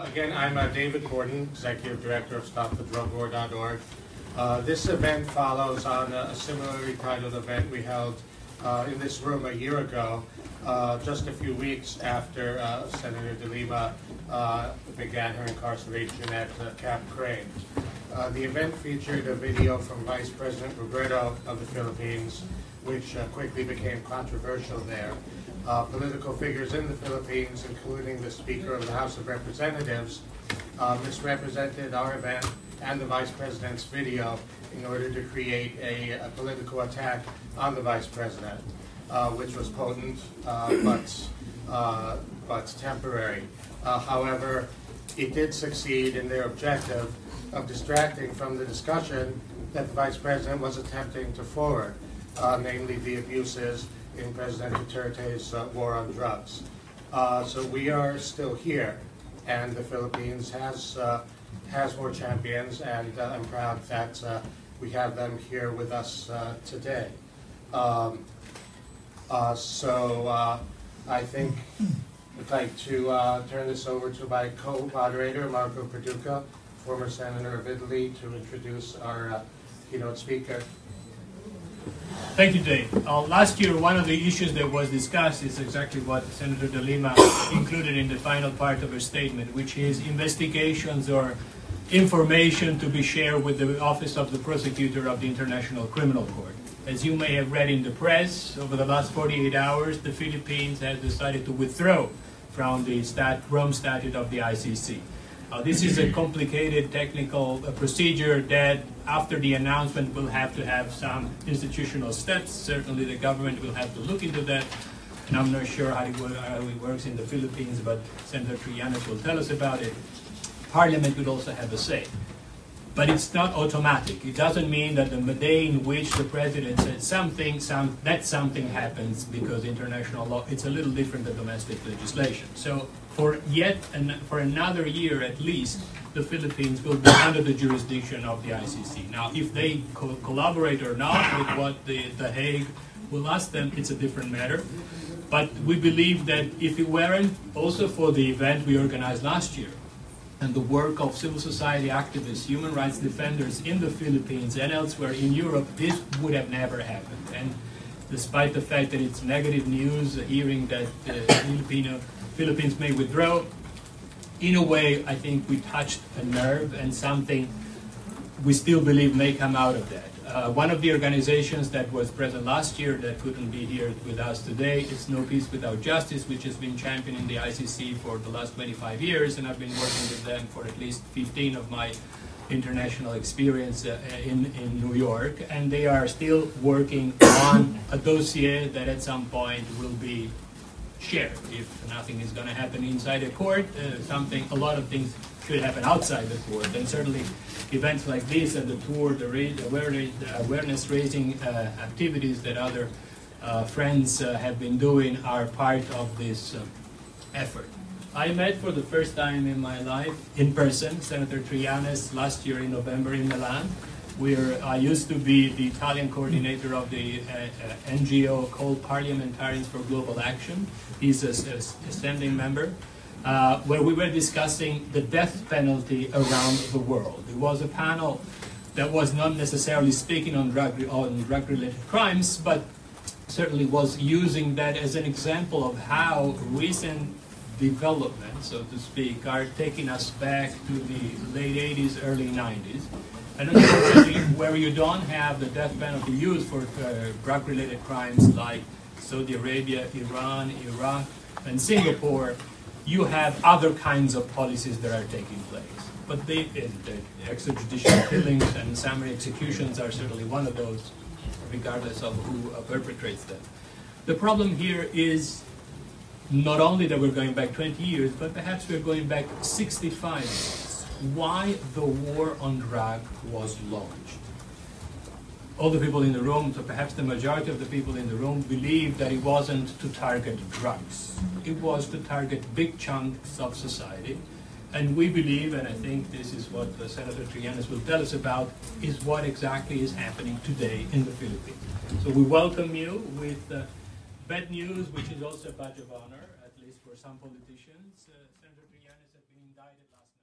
Again, I'm David Borden, Executive Director of StopTheDrugWar.org. This event follows on a similarly titled event we held in this room a year ago, just a few weeks after Senator De Lima began her incarceration at Camp Crane. The event featured a video from Vice President Roberto of the Philippines, which quickly became controversial there. Political figures in the Philippines, including the Speaker of the House of Representatives, misrepresented our event and the Vice President's video in order to create a political attack on the Vice President, which was potent but temporary. However, it did succeed in their objective of distracting from the discussion that the Vice President was attempting to forward, namely the abuses in President Duterte's war on drugs. So we are still here, and the Philippines has more champions, and I'm proud that we have them here with us today. I think I'd like to turn this over to my co-moderator, Marco Perduca, former Senator of Italy, to introduce our keynote speaker. Thank you, Dave. Last year, one of the issues that was discussed is exactly what Senator De Lima included in the final part of her statement, which is investigations or information to be shared with the Office of the Prosecutor of the International Criminal Court. As you may have read in the press, over the last 48 hours, the Philippines has decided to withdraw from the Rome Statute of the ICC. This is a complicated technical procedure that, after the announcement, will have to have some institutional steps. Certainly the government will have to look into that, and I'm not sure how it works in the Philippines, but Senator Trillanes will tell us about it. Parliament will also have a say. But it's not automatic. It doesn't mean that the day in which the President says something, that something happens because international law, it's a little different than domestic legislation. So for another year at least, the Philippines will be under the jurisdiction of the ICC. Now, if they collaborate or not with what the Hague will ask them, it's a different matter. But we believe that if it weren't also for the event we organized last year, and the work of civil society activists, human rights defenders in the Philippines and elsewhere in Europe, this would have never happened. And despite the fact that it's negative news, hearing that the Philippines may withdraw, in a way, I think we touched a nerve and something we still believe may come out of that. One of the organizations that was present last year that couldn't be here with us today is No Peace Without Justice, which has been championing the ICC for the last 25 years, and I've been working with them for at least 15 of my international experience in New York, and they are still working on a dossier that at some point will be shared. If nothing is going to happen inside a court, a lot of things should happen outside the court, and certainly events like this and the tour, the awareness-raising activities that other friends have been doing are part of this effort. I met for the first time in my life, in person, Senator Trillanes last year in November in Milan, where I used to be the Italian coordinator of the NGO called Parliamentarians for Global Action. He's a standing member. Where we were discussing the death penalty around the world. It was a panel that was not necessarily speaking on drug-related crimes, but certainly was using that as an example of how recent developments, so to speak, are taking us back to the late 80s, early 90s. And unfortunately, where you don't have the death penalty used for drug-related crimes like Saudi Arabia, Iran, Iraq, and Singapore, you have other kinds of policies that are taking place. But the extrajudicial killings and summary executions are certainly one of those, regardless of who perpetrates them. The problem here is not only that we're going back 20 years, but perhaps we're going back 65 years. Why the war on drug was launched. All the people in the room, so perhaps the majority of the people in the room, believe that it wasn't to target drugs. It was to target big chunks of society. And we believe, and I think this is what Senator Trillanes will tell us about, is what exactly is happening today in the Philippines. So we welcome you with bad news, which is also a badge of honor, at least for some politicians. Senator Trillanes has been indicted last